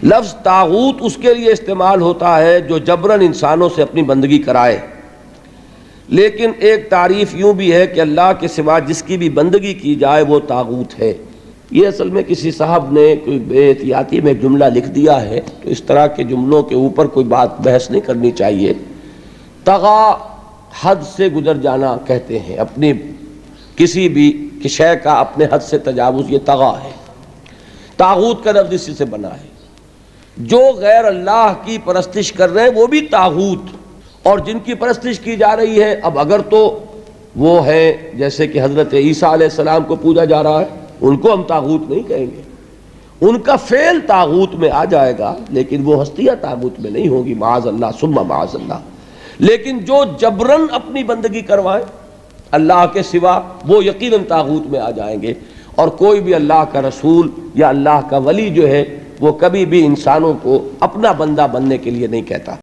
لفظ طاغوت اس کے لیے استعمال ہوتا ہے جو جبراً انسانوں سے اپنی بندگی کرائے، لیکن ایک تعریف یوں بھی ہے کہ اللہ کے سوا جس کی بھی بندگی کی جائے وہ طاغوت ہے۔ یہ اصل میں کسی صاحب نے کوئی بے احتیاطی میں جملہ لکھ دیا ہے، تو اس طرح کے جملوں کے اوپر کوئی بحث نہیں کرنی چاہیے۔ طغا حد سے گزر جانا کہتے ہیں، اپنی کسی بھی شے کا اپنے حد سے تجاوز، یہ طغا ہے۔ طاغوت کا لفظ اسی سے بنا ہے۔ جو غیر اللہ کی پرستش کر رہے ہیں وہ بھی طاغوت، اور جن کی پرستش کی جا رہی ہے، اب اگر تو وہ ہے جیسے کہ حضرت عیسیٰ علیہ السلام کو پوجا جا رہا ہے، ان کو ہم طاغوت نہیں کہیں گے، ان کا فعل طاغوت میں آ جائے گا، لیکن وہ ہستیاں طاغوت میں نہیں ہوں گی، معاذ اللہ ثم معاذ اللہ۔ لیکن جو جبراً اپنی بندگی کروائے اللہ کے سوا، وہ یقیناً طاغوت میں آ جائیں گے۔ اور کوئی بھی اللہ کا رسول یا اللہ کا ولی جو ہے، وہ کبھی بھی انسانوں کو اپنا بندہ بننے کے لیے نہیں کہتا۔